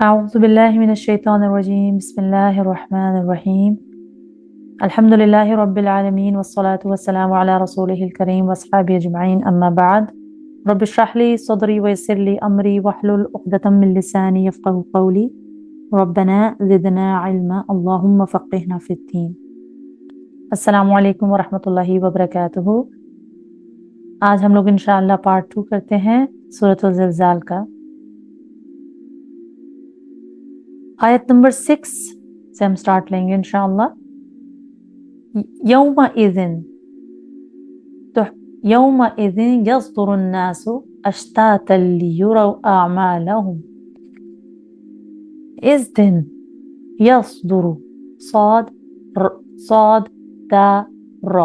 أعوذ بالله من الشيطان الرجيم بسم الله الرحمن الرحيم الحمد لله رب العالمين والصلاة والسلام على رسوله الكريم وأصحابه أجمعين أما بعد رب اشرح لي صدري ويسر لي أمري واحلل عقدة من لساني يفقه قولي ربنا زدنا علما اللهم فقهنا في الدين السلام عليكم ورحمة الله وبركاته। आज हम लोग इंशाअल्लाह पार्ट 2 करते हैं सूरतुल ज़िलज़ाल का। आयत नंबर 6 से हम स्टार्ट लेंगे इंशाअल्लाह। यौमइज़िन तो यौमइज़िन यस्दुरुन्नासु अश्तातन लियुरौ अअमालहुम। इस दिन यस्दुरु साद दा र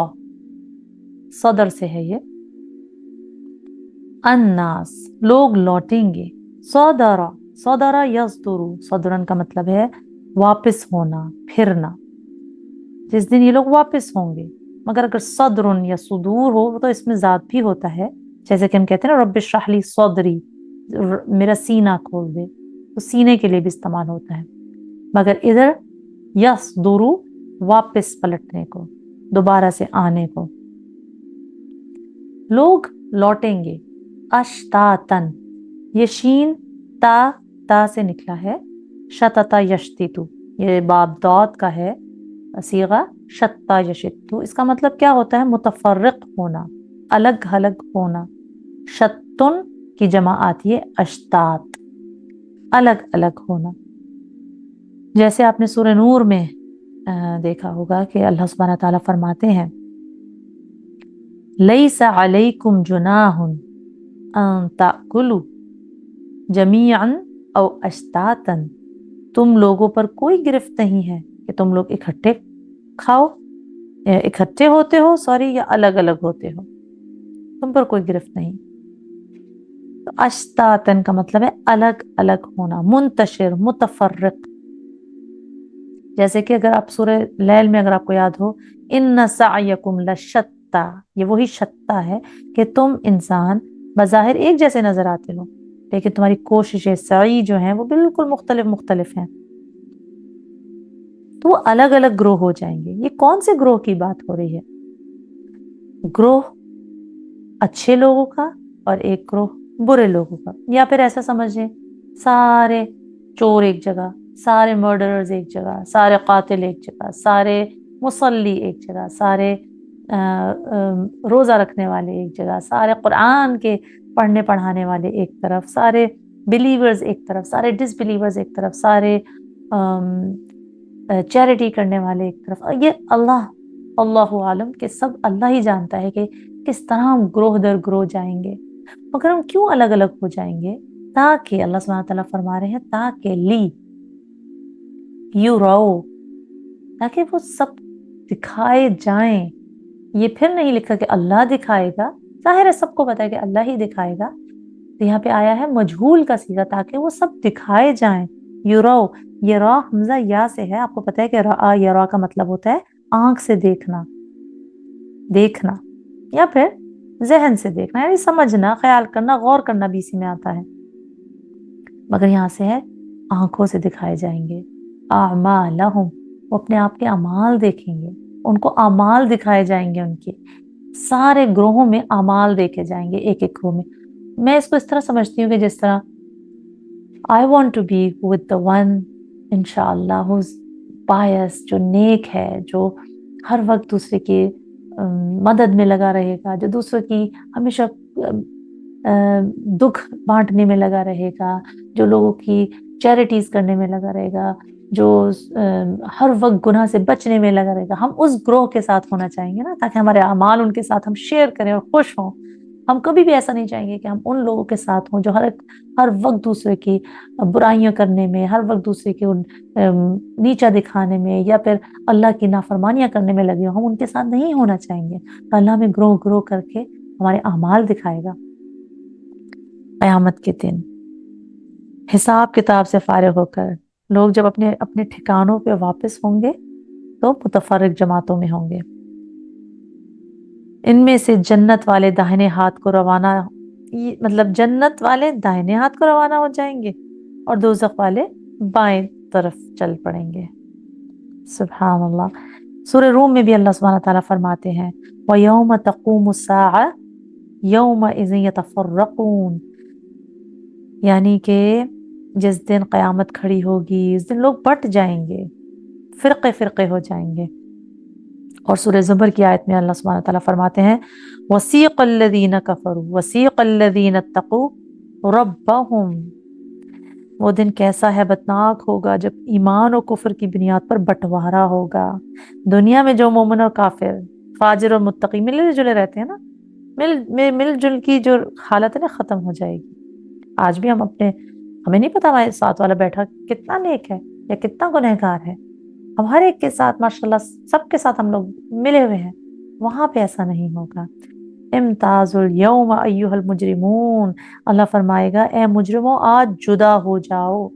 सदर से है ये। अन्नास लोग लौटेंगे। सदरा यस्दुरु सदरन का मतलब है वापस होना, फिरना। जिस दिन ये लोग वापस होंगे, मगर अगर सदरुन या सुदूर हो तो इसमें जात भी होता है। जैसे कि हम कहते हैं ना रब्बि इश्रह ली सदरी, मेरा सीना खोल दे, तो सीने के लिए भी इस्तेमाल होता है। मगर इधर यस्दुरु वापस पलटने को, दोबारा से आने को। लोग लौटेंगे। अश्तातन ये शीन ता से निकला है। शतता यश्तितु ये बाब दौद का है सीगा शत्ता यशितु। इसका मतलब क्या होता है? मुतफर्रिक होना, अलग अलग होना। शत्तुन की जमा आती है अश्तात, अलग अलग होना। जैसे आपने सूरह नूर में देखा होगा कि अल्लाह सुब्हानहू तआला फरमाते हैं लैसा अलैकुम जुनाहुन अन ताकुलु जमीअन औ अश्तातन। तुम लोगों पर कोई गिरफ्त नहीं है कि तुम लोग इकट्ठे खाओ, इकट्ठे होते हो या अलग अलग होते हो, तुम पर कोई गिरफ्त नहीं। तो अश्तातन का मतलब है अलग अलग होना, मुंतशिर, मुतफर्रिक। जैसे कि अगर आप सूरह लैल में अगर आपको याद हो इन्ना सअयकुम लशत्ता, ये वही शत्ता है कि तुम इंसान बज़ाहिर एक जैसे नजर आते हो लेकिन तुम्हारी कोशिशें सई जो हैं वो बिल्कुल मुख्तलिफ हैं। तो वो अलग अलग ग्रोह हो जाएंगे। ये कौन से ग्रोह की बात हो रही है? ग्रोह अच्छे लोगों का और एक ग्रोह बुरे लोगों का। या फिर ऐसा समझिए सारे चोर एक जगह, सारे मर्डरर्स एक जगह, सारे कातिल एक जगह, सारे मुसल्ली एक जगह, सारे रोजा रखने वाले एक जगह, सारे कुरान के पढ़ने पढ़ाने वाले एक तरफ, सारे बिलीवर्स एक तरफ, सारे डिसबिलीवर्स एक तरफ, सारे चैरिटी करने वाले एक तरफ। ये अल्लाह आलम के सब अल्लाह ही जानता है कि किस तरह हम ग्रोह दर ग्रोह जाएंगे। मगर हम क्यों अलग अलग हो जाएंगे? ताकि अल्लाह सुब्हानहू तआला फरमा रहे हैं ताकि ली यू रो, ताकि वो सब दिखाए जाएं। ये फिर नहीं लिखा कि अल्लाह दिखाएगा, जाहिर है सबको पता है कि अल्लाह ही दिखाएगा। तो यहाँ पे आया है मजहूल का सीगा, ताकि वो सब दिखाए जाएं। यूरो, ये रा हमजा या से है। आपको पता है कि रा या रा का मतलब होता है आंख से देखना, देखना या फिर जहन से देखना, यानी समझना, ख्याल करना, गौर करना भी इसी में आता है। मगर यहाँ से है आंखों से दिखाए जाएंगे। आमालहुम, वो अपने आप के अमाल देखेंगे, उनको अमाल दिखाए जाएंगे। उनके सारे ग्रोहों में अमाल देखे जाएंगे, एक एक ग्रोह में। मैं इसको इस तरह समझती हूँ कि जिस तरह I want to be with the one इंशाअल्लाह हुज पायस, जो नेक है, जो हर वक्त दूसरे की मदद में लगा रहेगा, जो दूसरों की हमेशा दुख बांटने में लगा रहेगा, जो लोगों की चैरिटीज करने में लगा रहेगा, जो हर वक्त गुनाह से बचने में लगा रहेगा। हम उस ग्रोह के साथ होना चाहेंगे ना, ताकि हमारे अमाल उनके साथ हम शेयर करें और खुश हों। हम कभी भी ऐसा नहीं चाहेंगे कि हम उन लोगों के साथ हों जो हर वक्त दूसरे की बुराइयां करने में, हर वक्त दूसरे की नीचा दिखाने में या फिर अल्लाह की नाफरमानियां करने में लगे हो। हम उनके साथ नहीं होना चाहेंगे। तो अल्लाह में ग्रोह ग्रोह करके हमारे अमाल दिखाएगा। क़यामत के दिन हिसाब किताब से फारिग होकर लोग जब अपने अपने ठिकानों पे वापस होंगे तो मुतफर्रिक जमातों में होंगे। इनमें से जन्नत वाले दाहिने हाथ को रवाना, मतलब जन्नत वाले दाहिने हाथ को रवाना हो जाएंगे और दोज़ख वाले बाएं तरफ चल पड़ेंगे। सुभान अल्लाह। सूरह रूम में भी अल्लाह सुब्हानहू व तआला फरमाते हैं व यौम तक़ूमुस्साअ यौमइज़ यतफ़र्रक़ून, यानी कि जिस दिन क़यामत खड़ी होगी उस दिन लोग बट जाएंगे, फ़िरक़े फ़िरक़े हो जाएंगे। और सूरह ज़ुमर की आयत में अल्लाह सुब्हानहू व तआला फरमाते हैं वसीक़ल्लज़ीना कफ़रू वसीक़ल्लज़ीना इत्तक़ू रब्बहुम, वो दिन कैसा है बदनाक होगा जब ईमान और कुफ्र की बुनियाद पर बंटवारा होगा। दुनिया में जो मोमिन और काफिर, फाजिर और मुत्तकी मिले जुले रहते हैं ना, मिलजुल की जो हालत है ना खत्म हो जाएगी। आज भी हमें नहीं पता हमारे साथ वाला बैठा कितना नेक है या कितना गुनहगार है। हम हर एक के साथ माशाल्लाह सबके साथ हम लोग मिले हुए हैं। वहां पे ऐसा नहीं होगा। इम्ताजुल यौम अय्युहल मुजरिमून, अल्लाह फरमाएगा ए मुजरिमों आज जुदा हो जाओ।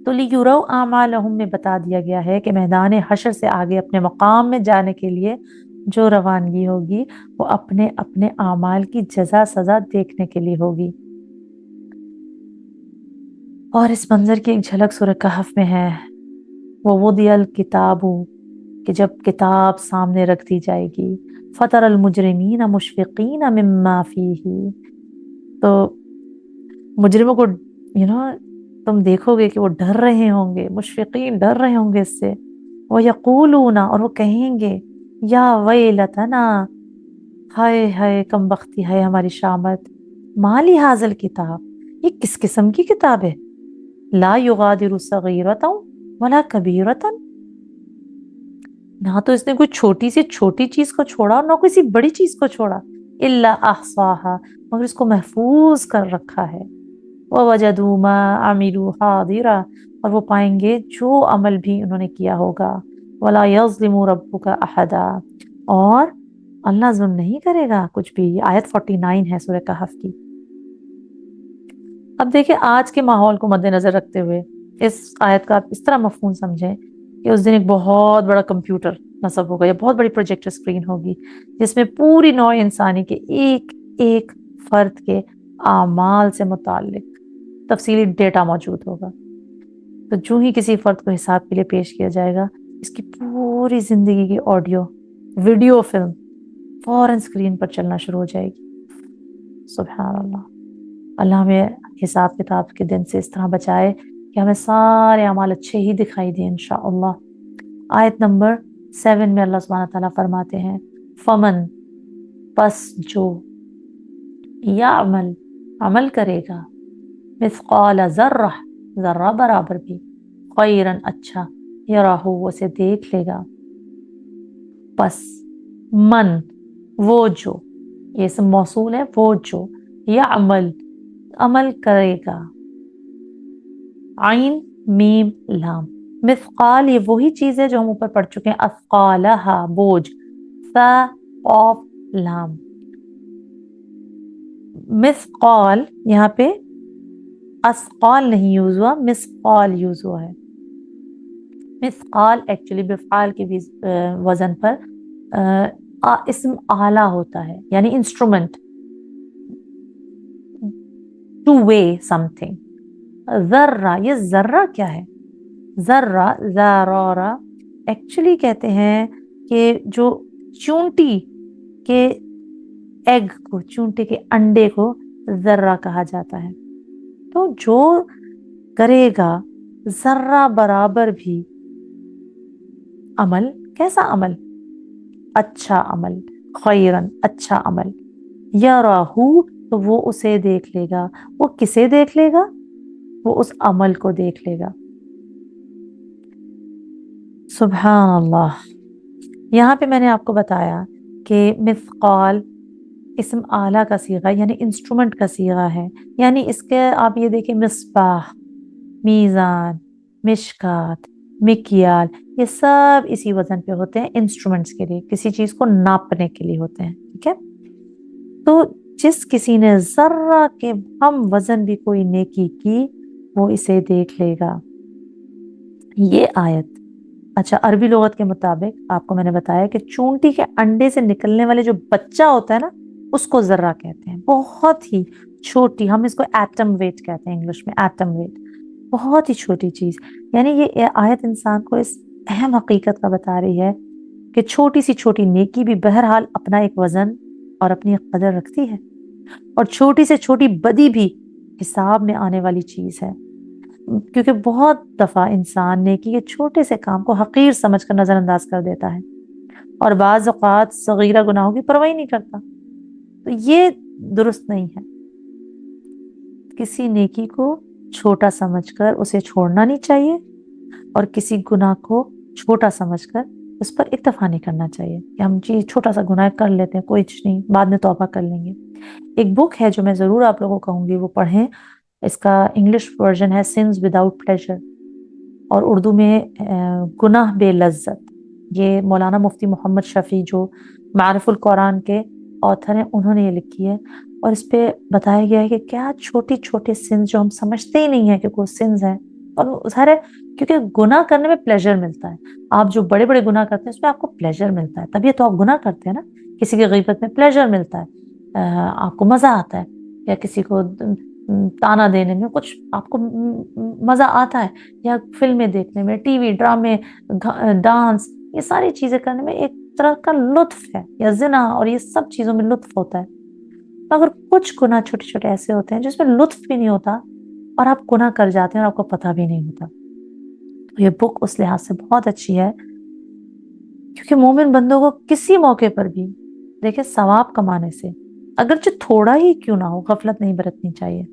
तो लियुरौ आमालहुम में बता दिया गया है कि मैदान हशर से आगे अपने मकाम में जाने के लिए जो रवानगी होगी वो अपने अपने आमाल की जजा सजा देखने के लिए होगी। और इस मंजर की एक झलक सूरह कहफ में है, वो वुदियल किताबु, कि जब किताब सामने रख दी जाएगी, फतरल मुजरिमीन मुशफिकीन मिम्मा फीही, तो मुजरिमों को तुम देखोगे कि वो डर रहे होंगे, मुशफिकीन डर रहे होंगे इससे। वो यकूलूना, और वो कहेंगे या वैलतना, हाय हाय कम बख्ती है हमारी शामत, माली हाजल किताब, ये किस किस्म की किताब है, ला युगादिरु सगीरतन वला कबीरतन, ना तो इसने कोई छोटी से छोटी चीज को छोड़ा और ना किसी बड़ी चीज को छोड़ा, इल्ला अहसाहा, मगर इसको महफूज कर रखा है। ववजदू मा अमिलू हादिरा, और वो पाएंगे जो अमल भी उन्होंने किया होगा। वला यज़लिमु रब्बुका अहदा, और अल्लाह जुल्म नहीं करेगा कुछ भी। आयत 49 है सूरह कहफ की। अब देखिए आज के माहौल को मद्देनजर रखते हुए इस आयत का आप इस तरह मफहूम समझें कि उस दिन एक बहुत बड़ा कंप्यूटर नस्ब होगा या बहुत बड़ी प्रोजेक्टर स्क्रीन होगी जिसमें पूरी नौ इंसानी के एक एक फर्द के आमाल से मुताल्लिक तफसीली डेटा मौजूद होगा। तो जो ही किसी फर्द को हिसाब के लिए पेश किया जाएगा, इसकी पूरी जिंदगी की ऑडियो वीडियो फिल्म फौरन स्क्रीन पर चलना शुरू हो जाएगी। सुभान अल्लाह। अल्लाह हमें हिसाब किताब के दिन से इस तरह बचाए कि हमें सारे अमाल अच्छे ही दिखाई दें इंशाअल्लाह। आयत नंबर 7 में अल्लाह सुब्हानहू व तआला फरमाते हैं फमन, बस जो या अमल करेगा, मिस्काल ज़र्रा, ज़र्रा बराबर भी, खैरन अच्छा, यराहु वो उसे देख लेगा। बस मन वो जो, ये इसम मौसूल है, वो जो, या अमल करेगा, आइन मीम लाम, मिस्काल ये वही चीज है जो हम ऊपर पढ़ चुके हैं, अस्कालहा बोझ, सा ऑफ लाम। मिस्काल यहाँ पे अस्काल नहीं यूज हुआ, मिस्काल यूज हुआ है। मिस्काल एक्चुअली बिफआल के वजन पर इस्म आला होता है, यानी इंस्ट्रूमेंट, टू वे समथिंग। जर्रा, ये जर्रा क्या है? जर्रा ज़रारा एक्चुअली कहते हैं कि जो चूंटी के एग को, चूंटी के अंडे को जर्रा कहा जाता है। तो जो करेगा जर्रा बराबर भी अमल, कैसा अमल? अच्छा अमल, खैरन अच्छा अमल, यराहू तो वो उसे देख लेगा। वो किसे देख लेगा? वो उस अमल को देख लेगा। सुभान अल्लाह। यहाँ पे मैंने आपको बताया कि मिस्काल इस्म आला का सीगा यानी इंस्ट्रूमेंट का सीगा है, यानी इसके आप ये देखें मिसबाह, मीज़ान, मिशकात, मिकियाल, ये सब इसी वजन पे होते हैं, इंस्ट्रूमेंट्स के लिए, किसी चीज को नापने के लिए होते हैं। ठीक है, तो जिस किसी ने जर्रा के हम वजन भी कोई नेकी की वो इसे देख लेगा। ये आयत, अच्छा अरबी लुगत के मुताबिक आपको मैंने बताया कि चूंटी के अंडे से निकलने वाले जो बच्चा होता है ना, उसको जर्रा कहते हैं। बहुत ही छोटी, हम इसको एटम वेट कहते हैं इंग्लिश में, एटम वेट। बहुत ही छोटी चीज। यानी ये आयत इंसान को इस अहम हकीकत का बता रही है कि छोटी सी छोटी नेकी भी बहरहाल अपना एक वजन और अपनी एक कदर रखती है, और छोटी से छोटी बदी भी हिसाब में आने वाली चीज है। क्योंकि बहुत दफा इंसान नेकी के छोटे से काम को हकीर समझकर नजरअंदाज कर देता है, और बाज औक़ात सगीरा गुनाहों की परवाह ही नहीं करता। तो ये दुरुस्त नहीं है। किसी नेकी को छोटा समझकर उसे छोड़ना नहीं चाहिए, और किसी गुनाह को छोटा समझकर उस पर इक्तफा नहीं करना चाहिए कि हम जी छोटा सा गुनाह कर लेते हैं, कोई नहीं, बाद में तौबा कर लेंगे। एक बुक है जो मैं जरूर आप लोगों को कहूंगी वो पढ़ें। इसका इंग्लिश वर्जन है सिंस विदाउट प्लेजर, और उर्दू में गुनाह बेलज्जत। ये मौलाना मुफ्ती मोहम्मद शफी जो मारिफुल कुरान के ऑथर हैं, उन्होंने ये लिखी है। और इस पे बताया गया है कि क्या छोटे छोटे सिंस जो हम समझते ही नहीं है कि कोई सिंस है, और सारे, क्योंकि गुनाह करने में प्लेजर मिलता है। आप जो बड़े बड़े गुनाह करते हैं उसमें आपको प्लेजर मिलता है, तभी तो आप गुनाह करते हैं ना। किसी की गीबत में प्लेजर मिलता है, आपको मजा आता है, या किसी को ताना देने में कुछ आपको मजा आता है, या फिल्में देखने में, टीवी ड्रामे, डांस, ये सारी चीजें करने में एक तरह का लुत्फ है, या जिना और ये सब चीजों में लुत्फ होता है। मगर कुछ गुनाह छोटे छोटे ऐसे होते हैं जिसमें लुत्फ भी नहीं होता, और आप गुनाह कर जाते हैं और आपको पता भी नहीं होता। तो ये बुक उस लिहाज से बहुत अच्छी है, क्योंकि मोमिन बंदों को किसी मौके पर भी देखिए सवाब कमाने से, अगरचे थोड़ा ही क्यों ना हो, गफलत नहीं बरतनी चाहिए।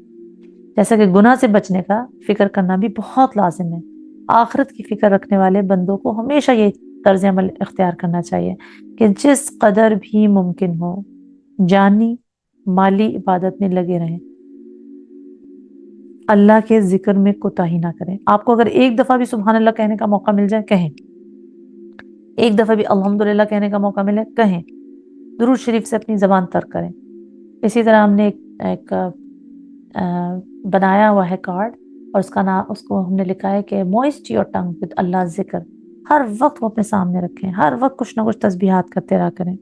जैसा कि गुनाह से बचने का फिक्र करना भी बहुत लाजिम है। आखिरत की फिक्र रखने वाले बंदों को हमेशा ये तर्ज अमल इख्तियार करना चाहिए कि जिस कदर भी मुमकिन हो जानी माली इबादत में लगे रहें, अल्लाह के जिक्र में कोताही ना करें। आपको अगर एक दफा भी सुबहान अल्लाह कहने का मौका मिल जाए, कहें। एक दफा भी अल्हम्दुलिल्लाह कहने का मौका मिले, कहें। दुरूद शरीफ से अपनी जबान तर करें। इसी तरह हमने एक बनाया हुआ है कार्ड, और उसका नाम, उसको हमने लिखा है कि मॉइस्ट योर टंग विद अल्लाह जिक्र। हर वक्त वो अपने सामने रखें, हर वक्त कुछ ना कुछ तस्बीहात करते रहा करें।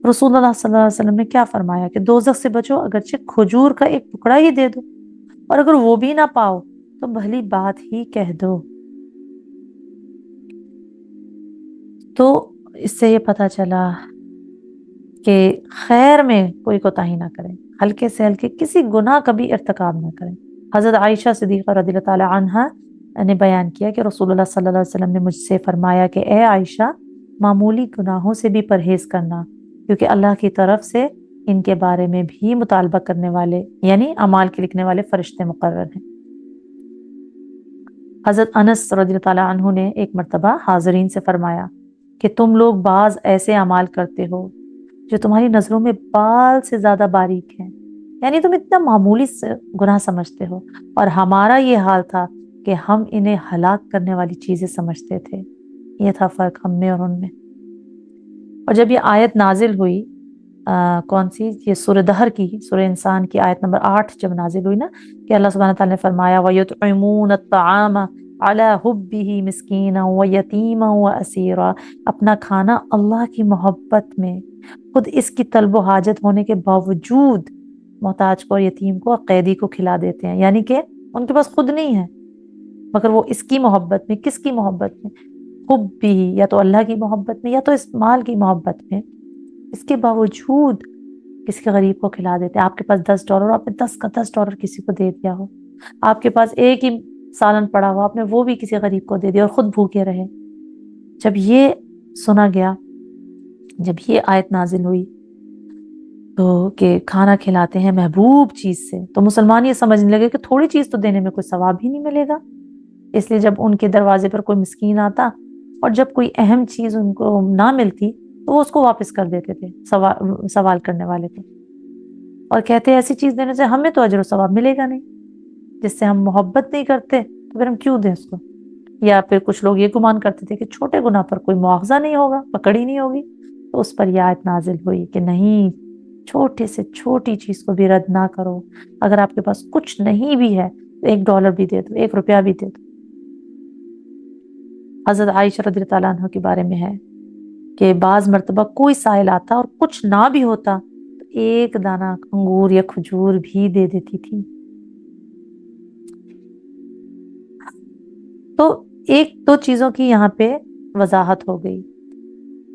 रसूलुल्लाह सल्लल्लाहु अलैहि वसल्लम ने क्या फरमाया कि दोज़ख से बचो, अगरचे खजूर का एक टुकड़ा ही दे दो, और अगर वो भी ना पाओ तो भली बात ही कह दो। तो इससे ये पता चला कि खैर में कोई कोताही ना करें, हल्के से हल्के किसी गुनाह का भी इर्तिकाब ना करें। हजरत आयशा सिद्दीक़ा रज़ियल्लाहु ताला अन्हा ने बयान किया कि रसूलुल्लाह सल्लल्लाहु अलैहि वसल्लम ने मुझसे फरमाया कि ए आयशा, मामूली गुनाहों से भी परहेज करना, क्योंकि अल्लाह की तरफ से इनके बारे में भी मुतालबा करने वाले, यानी अमाल के लिखने वाले फरिश्ते मुकर्रर हैं। हजरत अनस रज़ियल्लाहु ताला अन्हु ने एक मर्तबा हाज़रीन से फरमाया कि तुम लोग बाज ऐसे अमाल करते हो जो तुम्हारी नजरों में बाल से ज्यादा बारीक है, यानी तुम इतना मामूली से गुनाह समझते हो, और हमारा ये हाल था कि हम इन्हें हलाक करने वाली चीजें समझते थे। ये था फर्क हम में और उनमें। और जब ये आयत नाजिल हुई, कौन सी, ये सूरह दहर की, सूरह इंसान की आयत नंबर 8 जब नाजिल हुई ना, कि अल्लाह सुब्हानहू तआला ने फरमाया वयुतइमून अत्तआम अला हुब्बिही मिस्कीना व यतीमा व असीरा, अपना खाना अल्लाह की मोहब्बत में, खुद इसकी तलब हाजत होने के बावजूद मोहताज को और यतीम को और कैदी को खिला देते हैं। यानी कि उनके पास खुद नहीं है, मगर वो इसकी मोहब्बत में, किसकी मोहब्बत में, हुब्बिही, या तो अल्लाह की मोहब्बत में या तो इस माल की मोहब्बत में, इसके बावजूद किसी गरीब को खिला देते हैं। आपके पास $10, आपने 10 का $10 किसी को दे दिया हो, आपके पास एक ही सालन पड़ा हुआ, आपने वो भी किसी गरीब को दे दिया और खुद भूखे रहे। जब ये सुना गया, जब ये आयत नाजिल हुई तो कि खाना खिलाते हैं महबूब चीज से, तो मुसलमान ये समझने लगे कि थोड़ी चीज तो देने में कोई सवाब ही नहीं मिलेगा। इसलिए जब उनके दरवाजे पर कोई मिस्कीन आता और जब कोई अहम चीज उनको ना मिलती तो वो उसको वापस कर देते थे सवाल करने वाले को, और कहते ऐसी चीज देने से हमें तो अजर सवाब मिलेगा नहीं, जिससे हम मोहब्बत नहीं करते तो फिर हम क्यों दें उसको। या फिर कुछ लोग ये गुमान करते थे कि छोटे गुनाह पर कोई मुआवजा नहीं होगा, पकड़ी नहीं होगी। तो उस पर यह आयत नाजिल हुई कि नहीं, छोटे से छोटी चीज को भी रद्द ना करो। अगर आपके पास कुछ नहीं भी है तो $1 भी दे दो, $1 भी दे दो। हजरत आयशा रज़ियल्लाहु ताला अन्हा के बारे में है कि बाज मर्तबा कोई साइल आता और कुछ ना भी होता तो एक दाना अंगूर या खजूर भी दे देती थी। تو एक दो चीजों की यहाँ पे वजाहत हो गई।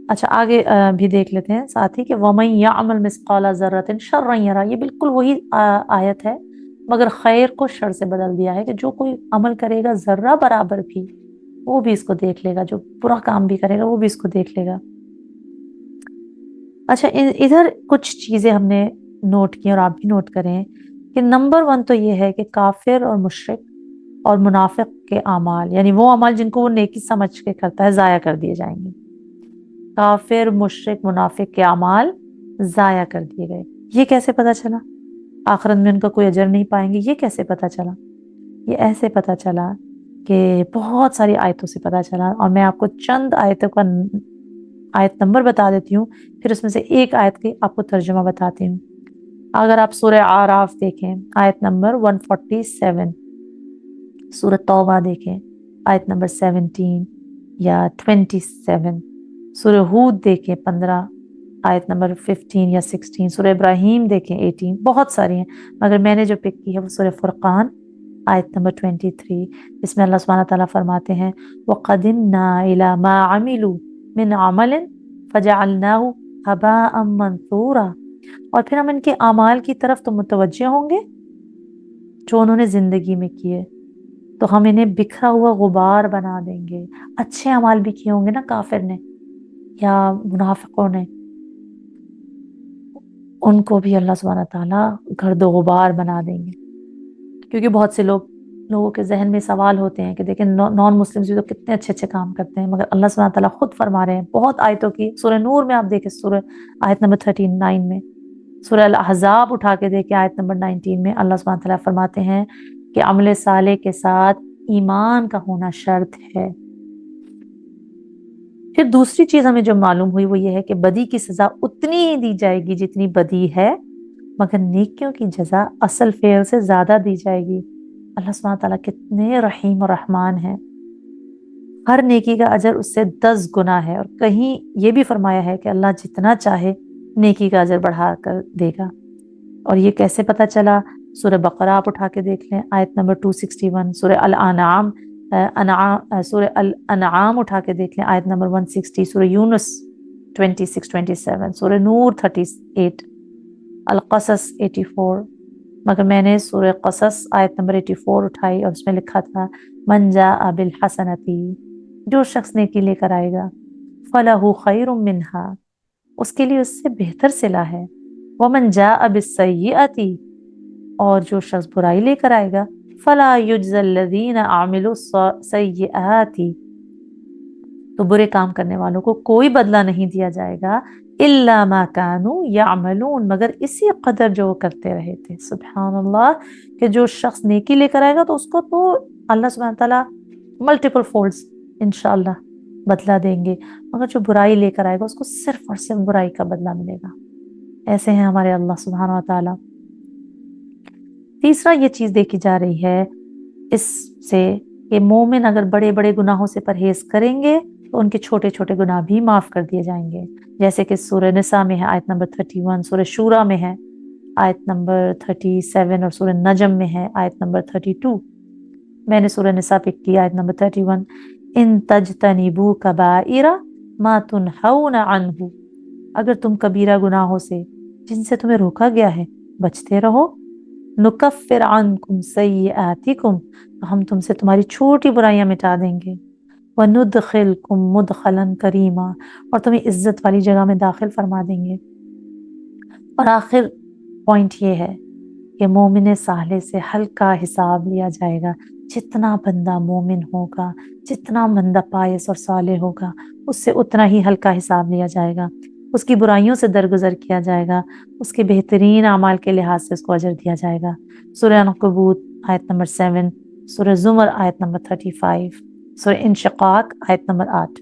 अच्छा आगे भी देख लेते हैं साथ ही कि वमन यअमल मिस्काला ज़र्रतिन शर्रन यरा, ये बिल्कुल वही आयत है मगर खैर को शर से बदल दिया है कि जो कोई अमल करेगा जर्रा बराबर भी वो भी इसको देख लेगा, जो बुरा काम भी करेगा वो भी इसको देख लेगा। अच्छा इधर कुछ चीजें हमने नोट की और आप भी नोट करें कि नंबर वन तो ये है कि काफिर और मुशरिक और मुनाफिक के अमाल, यानी वो अमाल जिनको वो नेकी समझ के करता है, जाया कर दिए जाएंगे। काफिर मुशरिक मुनाफिक के अमाल जाया कर दिए गए। ये कैसे पता चला? आखिरत में उनका कोई अजर नहीं पाएंगे, ये कैसे पता चला? ये ऐसे पता चला कि बहुत सारी आयतों से पता चला, और मैं आपको चंद आयतों का आयत नंबर बता देती हूँ, फिर उसमें से एक आयत की आपको तर्जुमा बताती हूँ। अगर आप सूरह आराफ देखें आयत नंबर 147, सूरह तौबा देखें आयत नंबर 17 या 27, सूरह हूद देखें 15 आयत नंबर 15 या 16, सूरह इब्राहिम देखें 18, बहुत सारी हैं मगर मैंने जो पिक की है वो सूरह फुरकान आयत नंबर 23। इसमें अल्लाह सुब्हानहू तआला फरमाते हैं वक़दिमना इला मा अमिलू मिन अमलिन फजअलनाहु हबाअम मंसूरा, और फिर हम इनके अमाल की तरफ तो मुतवज्जे होंगे जो उन्होंने जिंदगी में किए, तो हम इन्हें बिखरा हुआ गुबार बना देंगे। अच्छे अमाल भी किए होंगे ना काफिर ने या मुनाफिकों ने, उनको भी अल्लाह सुब्हानहू तआला गर्दो गुबार बना देंगे। क्योंकि बहुत से लोगों के जहन में सवाल होते हैं कि देखें नॉन मुस्लिम्स भी तो कितने अच्छे अच्छे काम करते हैं, मगर अल्लाह सुब्हानहू तआला खुद फरमा रहे हैं बहुत आयतों की। सूरह नूर में आप देखें सूरह आयत नंबर 39 में, सूरह अल अहज़ाब उठा के देखें आयत नंबर 19 में अल्लाह सुब्हानहू तआला फरमाते हैं कि अमल साले के साथ ईमान का होना शर्त है। फिर दूसरी चीज हमें जो मालूम हुई वो ये है कि बदी की सजा उतनी ही दी जाएगी जितनी बदी है, मगर नेकियों की जजा असल फेल से ज्यादा दी जाएगी। अल्लाह सुब्हानहू तआला कितने रहीम और रहमान हैं। हर नेकी का अजर उससे 10 गुना है, और कहीं ये भी फरमाया है कि अल्लाह जितना चाहे नेकी का अजर बढ़ा कर देगा। और ये कैसे पता चला? सूरह बकरा आप उठा के देख लें आयत नंबर 261, सूरह अल अनाम सूरह अल अनाम उठा के देख लें आयत नंबर 160, सूरह यूनुस 26-27, सूरह नूर 38, अल कसस 84। मगर मैंने सूरह कसस आयत नंबर 84 उठाई और उसमें लिखा था मन जाअ बिल हसनती, जो शख्स नेकी लेकर आएगा फलहु खैरुम मिन्हा, उसके लिए उससे बेहतर सिला है। वमन जाअ बिस्सय्यअती, और जो शख्स बुराई लेकर आएगा फला युज्ज़ल लज़ीना आमिलु सय्यआती, तो बुरे काम करने वालों को कोई बदला नहीं दिया जाएगा इल्ला मा कानू यामलून, मगर इसी कदर जो वो करते रहे थे। सुभान अल्लाह, कि जो शख्स नेकी लेकर आएगा तो उसको तो अल्लाह सुब्हानहू तआला मल्टीपल फोल्ड्स इंशाअल्लाह बदला देंगे, मगर जो बुराई लेकर आएगा उसको सिर्फ और सिर्फ बुराई का बदला मिलेगा। ऐसे हैं हमारे अल्लाह सुब्हानहू तआला। तीसरा ये चीज देखी जा रही है इससे कि मोमिन अगर बड़े बड़े गुनाहों से परहेज करेंगे तो उनके छोटे छोटे गुनाह भी माफ कर दिए जाएंगे, जैसे कि सूरह निसा में है आयत नंबर 31, सूरह शूरा में है आयत नंबर 37, और सूरह नजम में है आयत नंबर 32। मैंने सूरह निसा पिक की आयत नंबर 31, इन तजतनिबू कबाइरा मा तुनहौना अन्हु, अगर तुम कबीरा गुनाहों से जिनसे तुम्हें रोका गया है बचते रहो, नुकफ्फिर अन्कुम सय्यआतिकुम, तो हम तुमसे तुम्हारी छोटी बुराइयां मिटा देंगे, वनुदखिलकुम मुदखलन करीमा, और तुम्हें इज्जत वाली जगह में दाखिल फरमा देंगे। और आखिर पॉइंट ये है कि मोमिन साले से हल्का हिसाब लिया जाएगा। जितना बंदा मोमिन होगा, जितना बंदा पायस और साले होगा, उससे उतना ही हल्का हिसाब लिया जाएगा, उसकी बुराइयों से दरगुजर किया जाएगा, उसके बेहतरीन अमाल के लिहाज से उसको अजर दिया जाएगा। सूरह अनकबूत आयत नंबर 7, सूरह जुमर आयत नंबर 35, सूरह इंशिकाक आयत नंबर 8।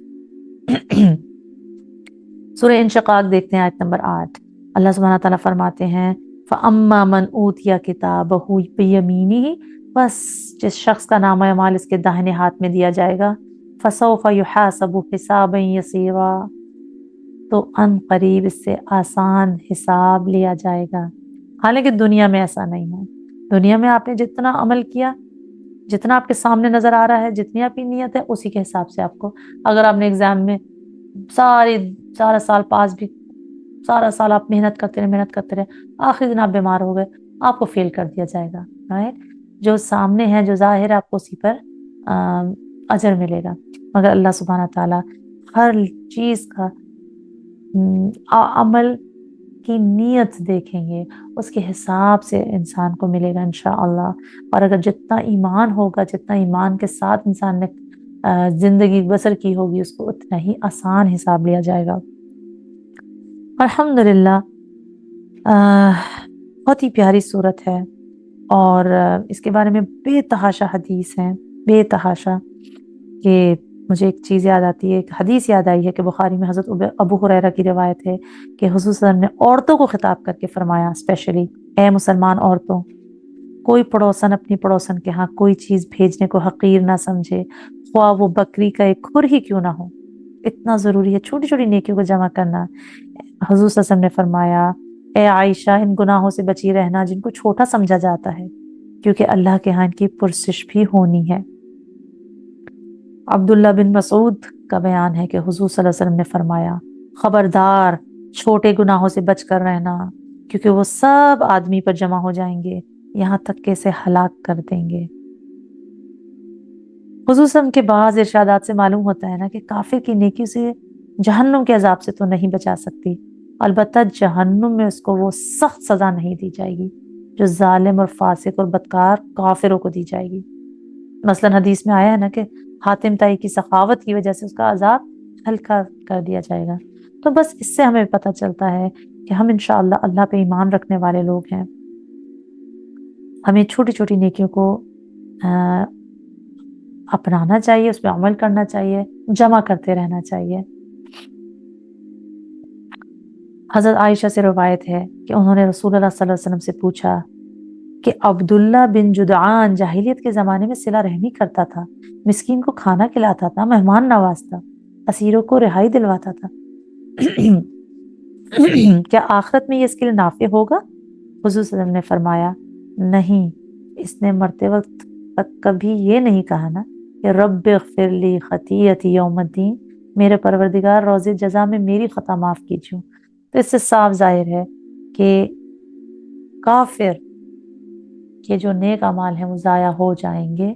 सूरह इंशिकाक देखते हैं आयत नंबर 8। अल्लाह सुब्हानहू तआला फरमाते हैं फअम्मा मन ऊतिया किताबहु बियमीनिही, बस जिस शख्स का नामा अमाल इसके दाहिने हाथ में दिया जाएगा, फसौफा युहासबु हिसाबन यसीरा, तो अन करीब इससे आसान हिसाब लिया जाएगा। हालांकि दुनिया में ऐसा नहीं है। दुनिया में आपने जितना अमल किया جتنا آپ کے سامنے نظر آ رہا ہے، جتنی آپ کی نیت ہے، اسی کے حساب سے آپ کو، اگر آپ نے ایگزام میں سارا سال پاس بھی، سارا سال آپ محنت کرتے رہے، آخری دن آپ بیمار ہو گئے، آپ کو فیل کر دیا جائے گا، رائٹ؟ جو سامنے ہے، جو ظاہر ہے، آپ کو اسی پر اجر ملے گا، مگر اللہ سبحانہ تعالیٰ ہر چیز کا عمل کی نیت دیکھیں گے، اس کے حساب سے انسان کو ملے گا انشاءاللہ۔ اور اگر جتنا ایمان ہوگا، جتنا ایمان کے ساتھ انسان نے زندگی بسر کی ہوگی، اس کو اتنا ہی آسان حساب لیا جائے گا۔ الحمدللہ، بہت ہی پیاری صورت ہے، اور اس کے بارے میں بے تحاشا حدیث ہیں، بے تحاشا، کہ مجھے ایک چیز یاد آتی ہے، ایک حدیث یاد آئی ہے کہ بخاری میں حضرت ابو ہریرہ کی روایت ہے کہ حضور صلی اللہ علیہ وسلم نے عورتوں کو خطاب کر کے فرمایا، اسپیشلی اے مسلمان عورتوں، کوئی پڑوسن اپنی پڑوسن کے ہاں کوئی چیز بھیجنے کو حقیر نہ سمجھے، خواہ وہ بکری کا ایک کھر ہی کیوں نہ ہو۔ اتنا ضروری ہے چھوٹی چھوٹی نیکیوں کو جمع کرنا۔ حضور صلی اللہ علیہ وسلم نے فرمایا، اے عائشہ، ان گناہوں سے بچی رہنا جن کو چھوٹا سمجھا جاتا ہے، کیونکہ اللہ کے ہاں ان کی پرسش بھی ہونی ہے۔ عبداللہ بن مسعود کا بیان ہے کہ حضور صلی اللہ علیہ وسلم نے فرمایا، خبردار چھوٹے گناہوں سے بچ کر رہنا، کیونکہ وہ سب آدمی پر جمع ہو جائیں گے، یہاں تک کہ اسے ہلاک کر دیں گے۔ حضور صلی اللہ علیہ وسلم کے بعض ارشادات سے معلوم ہوتا ہے نا کہ کافر کی نیکی سے جہنم کے عذاب سے تو نہیں بچا سکتی، البتہ جہنم میں اس کو وہ سخت سزا نہیں دی جائے گی جو ظالم اور فاسق اور بدکار کافروں کو دی جائے گی۔ مثلا حدیث میں آیا ہے نا کہ حاتم طائی کی سخاوت کی وجہ سے اس کا عذاب ہلکا کر دیا جائے گا۔ تو بس اس سے ہمیں پتہ چلتا ہے کہ ہم انشاءاللہ اللہ پہ ایمان رکھنے والے لوگ ہیں، ہمیں چھوٹی چھوٹی نیکیوں کو اپنانا چاہیے، اس پہ عمل کرنا چاہیے، جمع کرتے رہنا چاہیے۔ حضرت عائشہ سے روایت ہے کہ انہوں نے رسول اللہ صلی اللہ علیہ وسلم سے پوچھا کہ عبداللہ بن جدعان جاہلیت کے زمانے میں صلہ رحمی کرتا تھا، مسکین کو کھانا کھلاتا تھا، مہمان نوازتا، اسیروں کو رہائی دلواتا تھا، کیا آخرت میں یہ اس کے لیے نافع ہوگا؟ حضور صلی اللہ علیہ وسلم نے فرمایا، نہیں، اس نے مرتے وقت تک کبھی یہ نہیں کہا نا کہ رب اغفر لی خطیئتی یوم الدین، میرے پروردگار روز جزا میں میری خطا معاف کیجیے۔ تو اس سے صاف ظاہر ہے کہ کافر کے جو نیک اعمال ہیں وہ ضائع ہو جائیں گے،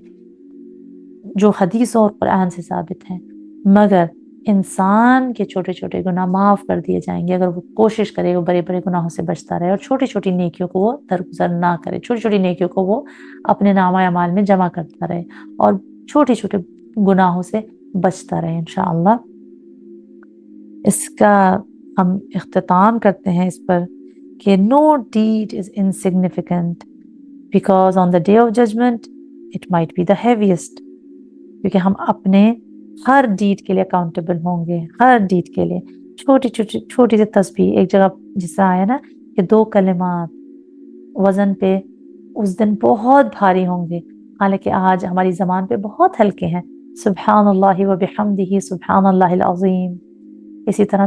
جو حدیث اور قرآن سے ثابت ہیں، مگر انسان کے چھوٹے چھوٹے گناہ معاف کر دیے جائیں گے اگر وہ کوشش کرے، وہ بڑے بڑے گناہوں سے بچتا رہے اور چھوٹی چھوٹی نیکیوں کو وہ درگزر نہ کرے، چھوٹی چھوٹی نیکیوں کو وہ اپنے نامہ اعمال میں جمع کرتا رہے اور چھوٹے چھوٹے گناہوں سے بچتا رہے انشاءاللہ۔ اس کا ہم اختتام کرتے ہیں اس پر کہ no deed is insignificant because on the day of judgment it might be the heaviest، کیونکہ ہم اپنے ہر ڈیڈ کے لیے اکاؤنٹیبل ہوں گے، ہر ڈیڈ کے لیے۔ چھوٹی سی تسبیح ایک جگہ جس سے آیا نا کہ 2 کلمات وزن پہ اس دن بہت بھاری ہوں گے، حالانکہ آج ہماری زبان پہ بہت ہلکے ہیں، سبحان اللہ و بحمدہ سبحان اللہ العظیم۔ اسی طرح